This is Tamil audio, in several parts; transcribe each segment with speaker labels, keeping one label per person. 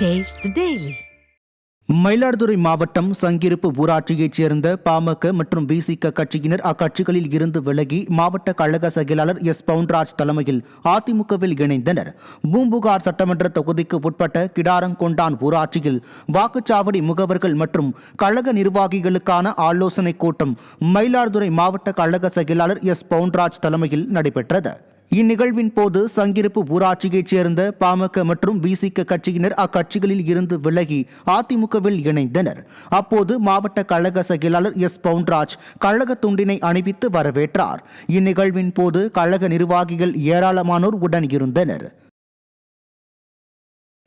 Speaker 1: Taste the Daily.
Speaker 2: மயிலாடுதுறை மாவட்டம் சங்கிருப்பு ஊராட்சியைச் சேர்ந்த பாமக மற்றும் விசிக கட்சியினர் அக்கட்சிகளில் இருந்து விலகி மாவட்ட கழக செயலாளர் எஸ் பவுன்ராஜ் தலைமையில் அதிமுகவில் இணைந்தனர். பூம்புகார் சட்டமன்ற தொகுதிக்கு உட்பட்ட கிடாரங்கொண்டான் ஊராட்சியில் வாக்குச்சாவடி முகவர்கள் மற்றும் கழக நிர்வாகிகளுக்கான ஆலோசனைக் கூட்டம் மயிலாடுதுறை மாவட்ட கழக செயலாளர் எஸ் பவுன்ராஜ் தலைமையில் நடைபெற்றது. இந்நிகழ்வின் போது சங்கிருப்பு ஊராட்சியைச் சேர்ந்த பாமக மற்றும் விசிக கட்சியினர் அக்கட்சிகளில் இருந்து விலகி அதிமுகவில் இணைந்தனர். அப்போது மாவட்ட கழக செயலாளர் எஸ் பவுன்ராஜ் கழக துண்டினை அணிவித்து வரவேற்றார். இந்நிகழ்வின் போது கழக நிர்வாகிகள் ஏராளமானோர் உடன் இருந்தனர்.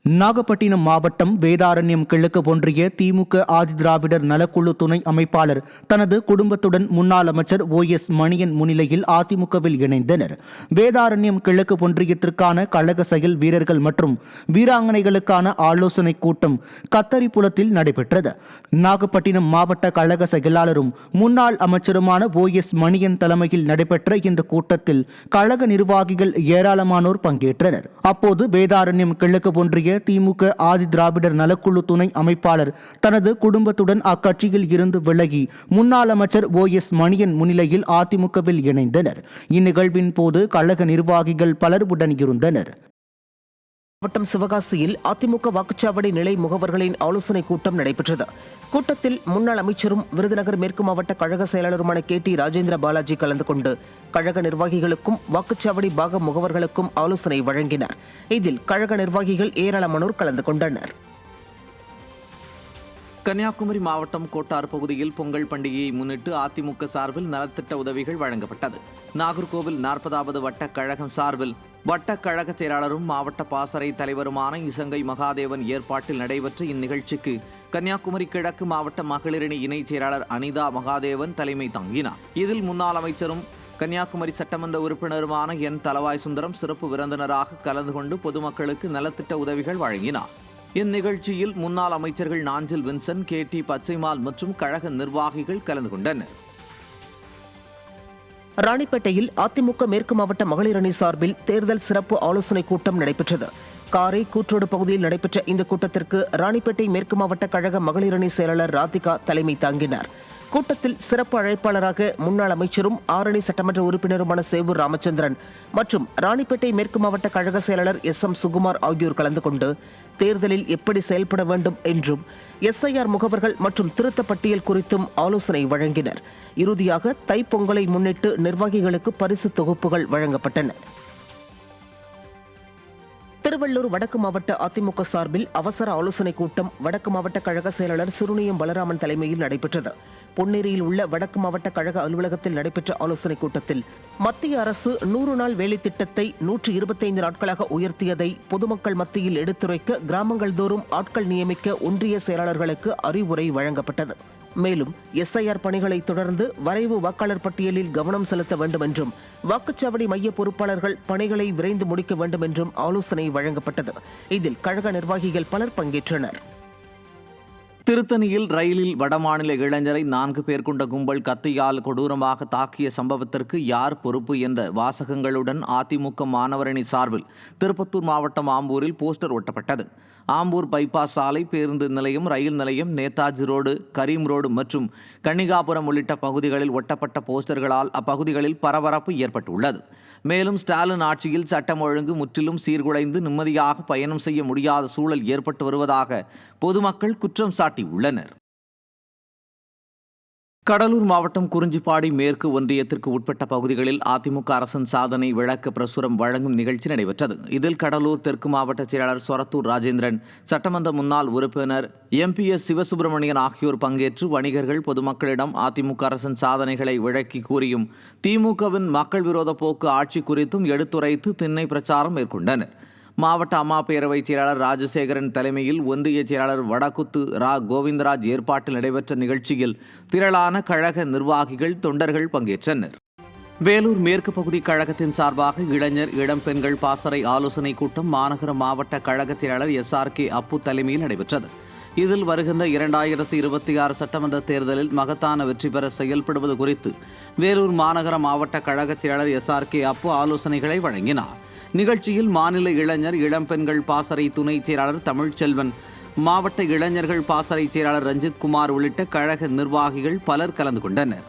Speaker 2: நாகப்பட்டினம் மாவட்டம் வேதாரண்யம் கிழக்கு ஒன்றிய திமுக ஆதிதிராவிடர் நலக்குழு துணை அமைப்பாளர் தனது குடும்பத்துடன் முன்னாள் அமைச்சர் OS மணியன் முன்னிலையில் அதிமுகவில் இணைந்தனர். வேதாரண்யம் கிழக்கு ஒன்றியத்திற்கான கழக செயல் வீரர்கள் மற்றும் வீராங்கனைகளுக்கான ஆலோசனைக் கூட்டம் கத்தரிப்புலத்தில் நடைபெற்றது. நாகப்பட்டினம் மாவட்ட கழக செயலாளரும் முன்னாள் அமைச்சருமான OS மணியன் தலைமையில் நடைபெற்ற இந்த கூட்டத்தில் கழக நிர்வாகிகள் ஏராளமானோர் பங்கேற்றனர். அப்போது வேதாரண்யம் கிழக்கு ஒன்றிய திமுக ஆதிதிராவிடர் நலக்குழு துணை அமைப்பாளர் தனது குடும்பத்துடன் அக்கட்சியில் இருந்து விலகி முன்னாள் அமைச்சர் OS மணியன் முன்னிலையில் அதிமுகவில் இணைந்தனர். இந்நிகழ்வின் போது கழக நிர்வாகிகள் பலர் உடன் இருந்தனர்.
Speaker 3: மாவட்டம் சிவகாசியில் அதிமுக வாக்குச்சாவடி நிலை முகவர்களின் ஆலோசனைக் கூட்டம் நடைபெற்றது. கூட்டத்தில் முன்னாள் அமைச்சரும் விருதுநகர் மேற்கு மாவட்ட கழக செயலாளருமான KT ராஜேந்திர பாலாஜி கலந்து கொண்டு கழக நிர்வாகிகளுக்கும் வாக்குச்சாவடி பாக முகவர்களுக்கும் ஆலோசனை வழங்கினார். இதில் கழக நிர்வாகிகள் ஏராளமானோர் கலந்து கொண்டனர்.
Speaker 4: கன்னியாகுமரி மாவட்டம் கோட்டார் பகுதியில் பொங்கல் பண்டிகையை முன்னிட்டு அதிமுக சார்பில் நலத்திட்ட உதவிகள் வழங்கப்பட்டது. நாகர்கோவில் 40வது வட்ட கழகம் சார்பில் வட்ட கழக செயலாளரும் மாவட்ட பாசறை தலைவருமான இசங்கை மகாதேவன் ஏற்பாட்டில் நடைபெற்ற இந்நிகழ்ச்சிக்கு கன்னியாகுமரி கிழக்கு மாவட்ட மகளிரணி இணைச் செயலாளர் அனிதா மகாதேவன் தலைமை தாங்கினார். இதில் முன்னாள் அமைச்சரும் கன்னியாகுமரி சட்டமன்ற உறுப்பினருமான N தலவாய் சுந்தரம் சிறப்பு விருந்தினராக கலந்து கொண்டு பொதுமக்களுக்கு நலத்திட்ட உதவிகள் வழங்கினார். இந்நிகழ்ச்சியில் முன்னாள் அமைச்சர்கள் நாஞ்சில் வின்சன், KT பச்சைமால் மற்றும் கழக நிர்வாகிகள் கலந்து கொண்டனர்.
Speaker 3: ராணிப்பேட்டையில் அதிமுக மேற்கு மாவட்ட மகளிர் அணி சார்பில் தேர்தல் சிறப்பு ஆலோசனைக் கூட்டம் நடைபெற்றது. காரை கூற்றோடு பகுதியில் நடைபெற்ற இந்த கூட்டத்திற்கு ராணிப்பேட்டை மேற்கு மாவட்ட கழக மகளிர் அணி செயலாளர் ராதிகா தலைமை தாங்கினார். கூட்டத்தில் சிறப்பு அழைப்பாளராக முன்னாள் அமைச்சரும் ஆரணி சட்டமன்ற உறுப்பினருமான சேவூர் ராமச்சந்திரன் மற்றும் ராணிப்பேட்டை மேற்கு மாவட்ட கழக செயலாளர் SM சுகுமார் ஆகியோர் கலந்து கொண்டு தேர்தலில் எப்படி செயல்பட வேண்டும் என்றும் SIR முகவர்கள் மற்றும் திருத்த பட்டியல் குறித்தும் ஆலோசனை வழங்கினர். இறுதியாக தைப்பொங்கலை முன்னிட்டு நிர்வாகிகளுக்கு பரிசு தொகுப்புகள் வழங்கப்பட்டன. திருவள்ளூர் வடக்கு மாவட்ட அதிமுக சார்பில் அவசர ஆலோசனைக் கூட்டம் வடக்கு மாவட்ட கழக செயலாளர் சிறுனியம் பலராமன் தலைமையில் நடைபெற்றது. பொன்னேரியில் உள்ள வடக்கு மாவட்ட கழக அலுவலகத்தில் நடைபெற்ற ஆலோசனைக் கூட்டத்தில் மத்திய அரசு 100 நாள் வேலை திட்டத்தை 125 நாட்களாக உயர்த்தியதை பொதுமக்கள் மத்தியில் எடுத்துரைக்க கிராமங்கள் தோறும் ஆட்கள் நியமிக்க ஒன்றிய செயலாளர்களுக்கு அறிவுரை வழங்கப்பட்டது. மேலும் SIR பணிகளை தொடர்ந்து வரைவு வாக்காளர் பட்டியலில் கவனம் செலுத்த வேண்டும் என்றும் வாக்குச்சாவடி மைய பொறுப்பாளர்கள் பணிகளை விரைந்து முடிக்க வேண்டும் என்றும் ஆலோசனை வழங்கப்பட்டது. இதில் கழக நிர்வாகிகள் பலர் பங்கேற்றனர்.
Speaker 4: திருத்தணியில் ரயிலில் வடமாநில இளைஞரை 4 பேர் கொண்ட கும்பல் கத்தியால் கொடூரமாக தாக்கிய சம்பவத்திற்கு யார் பொறுப்பு என்ற வாசகங்களுடன் அதிமுக மாணவரணி சார்பில் திருப்பத்தூர் மாவட்டம் ஆம்பூரில் போஸ்டர் ஒட்டப்பட்டது. ஆம்பூர் பைபாஸ் சாலை, பேருந்து நிலையம், ரயில் நிலையம், நேதாஜி ரோடு, கரீம் ரோடு மற்றும் கன்னிகாபுரம் உள்ளிட்ட பகுதிகளில் ஒட்டப்பட்ட போஸ்டர்களால் அப்பகுதிகளில் பரபரப்பு ஏற்பட்டுள்ளது. மேலும் ஸ்டாலின் ஆட்சியில் சட்டம் ஒழுங்கு முற்றிலும் சீர்குலைந்து நிம்மதியாக பயணம் செய்ய முடியாத சூழல் ஏற்பட்டு வருவதாக பொதுமக்கள் குற்றம் சாட்டியுள்ளனர். கடலூர் மாவட்டம் குறிஞ்சிப்பாடி மேற்கு ஒன்றியத்திற்கு உட்பட்ட பகுதிகளில் அதிமுக அரசின் சாதனை விளக்க பிரசுரம் வழங்கும் நிகழ்ச்சி நடைபெற்றது. இதில் கடலூர் தெற்கு மாவட்ட செயலாளர் சொரத்தூர் ராஜேந்திரன், சட்டமன்ற முன்னாள் உறுப்பினர் MPS சிவசுப்பிரமணியன் ஆகியோர் பங்கேற்று வணிகர்கள் பொதுமக்களிடம் அதிமுக அரசின் சாதனைகளை விளக்கி கூறியும் திமுகவின் மக்கள் விரோத போக்கு ஆட்சி குறித்தும் எடுத்துரைத்து திண்ணை பிரச்சாரம் மேற்கொண்டனர். மாவட்ட அம்மா பேரவை செயலாளர் ராஜசேகரன் தலைமையில் ஒன்றிய செயலாளர் வடக்குத்து கோவிந்தராஜ் ஏற்பாட்டில் நடைபெற்ற நிகழ்ச்சியில் திரளான கழக நிர்வாகிகள், தொண்டர்கள் பங்கேற்றனர். வேலூர் மேற்கு பகுதி கழகத்தின் சார்பாக இளைஞர் இளம் பெண்கள் பாசறை ஆலோசனைக் கூட்டம் மாநகர மாவட்ட கழக செயலாளர் SRK அப்பு தலைமையில் நடைபெற்றது. இதில் வருகின்ற 2026 சட்டமன்ற தேர்தலில் மகத்தான வெற்றி பெற செயல்படுவது குறித்து வேலூர் மாநகர மாவட்ட கழக செயலாளர் SRK அப்பு ஆலோசனைகளை வழங்கினார். நிகழ்ச்சியில் மாநில இளைஞர் இளம்பெண்கள் பாசறை துணை செயலாளர் தமிழ்ச்செல்வன், மாவட்ட இளைஞர்கள் பாசறை செயலாளர் ரஞ்சித் குமார் உள்ளிட்ட கழக நிர்வாகிகள் பலர் கலந்து கொண்டனர்.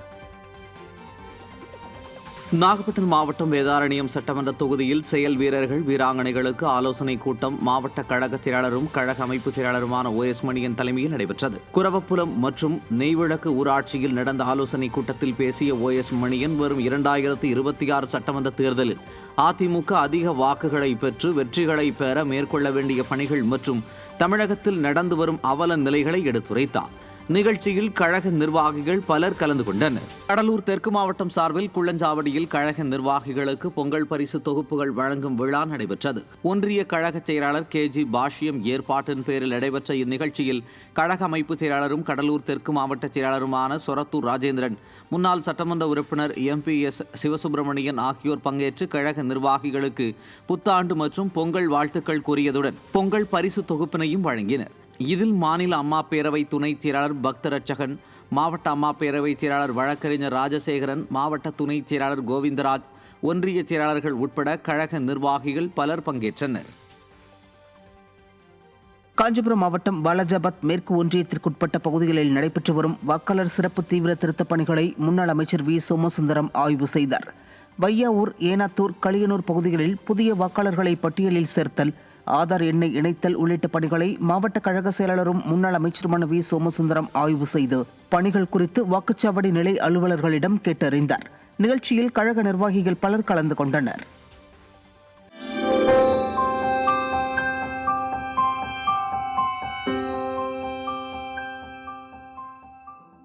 Speaker 4: நாகப்பட்டினம் மாவட்டம் வேதாரண்யம் சட்டமன்ற தொகுதியில் செயல் வீரர்கள் வீராங்கனைகளுக்கு ஆலோசனை கூட்டம் மாவட்ட கழக செயலாளரும் கழக அமைப்பு செயலாளருமான OS மணியன் தலைமையில் நடைபெற்றது. குரவப்புலம் மற்றும் நெய்விளக்கு ஊராட்சியில் நடந்த ஆலோசனை கூட்டத்தில் பேசிய OS மணியன், வரும் 2026 சட்டமன்ற தேர்தலில் அதிமுக அதிக வாக்குகளை பெற்று வெற்றிகளை பெற மேற்கொள்ள வேண்டிய பணிகள் மற்றும் தமிழகத்தில் நடந்து வரும் அவல நிலைகளை எடுத்துரைத்தார். நிகழ்ச்சியில் கழக நிர்வாகிகள் பலர் கலந்து கொண்டனர். கடலூர் தெற்கு மாவட்டம் சார்பில் குள்ளஞ்சாவடியில் கழக நிர்வாகிகளுக்கு பொங்கல் பரிசு தொகுப்புகள் வழங்கும் விழா நடைபெற்றது. ஒன்றிய கழக செயலாளர் KG பாஷ்யம் ஏற்பாட்டின் பேரில் நடைபெற்ற இந்நிகழ்ச்சியில் கழக அமைப்பு செயலாளரும் கடலூர் தெற்கு மாவட்ட செயலாளருமான சொரத்தூர் ராஜேந்திரன், முன்னாள் சட்டமன்ற உறுப்பினர் MPS சிவசுப்பிரமணியன் ஆகியோர் பங்கேற்று கழக நிர்வாகிகளுக்கு புத்தாண்டு மற்றும் பொங்கல் வாழ்த்துக்கள் கூறியதுடன் பொங்கல் பரிசு தொகுப்பினையும் வழங்கினர். இதில் மாநில அம்மா பேரவை துணை செயலாளர் பக்தரட்சகன், மாவட்ட அம்மா பேரவை செயலாளர் வழக்கறிஞர் ராஜசேகரன், மாவட்ட துணை செயலாளர் கோவிந்தராஜ், ஒன்றிய செயலாளர்கள் உட்பட கழக நிர்வாகிகள் பலர் பங்கேற்றனர்.
Speaker 3: காஞ்சிபுரம் மாவட்டம் பாலாஜாபாத் மேற்கு ஒன்றியத்திற்குட்பட்ட பகுதிகளில் நடைபெற்று வரும் வாக்காளர் சிறப்பு தீவிர திருத்தப் பணிகளை முன்னாள் அமைச்சர் V. சோமசுந்தரம் ஆய்வு செய்தார். வையாவூர், ஏனாத்தூர், களியனூர் பகுதிகளில் புதிய வாக்காளர்களை பட்டியலில் சேர்த்தல், ஆதார் எண்ணை இணைத்தல் உள்ளிட்ட பணிகளை மாவட்ட கழக செயலாளரும் முன்னாள் அமைச்சருமான V. சோமசுந்தரம் ஆய்வு செய்து பணிகள் குறித்து வாக்குச்சாவடி நிலை அலுவலர்களிடம் கேட்டறிந்தார். நிகழ்ச்சியில் கழக நிர்வாகிகள் பலர் கலந்து கொண்டனர்.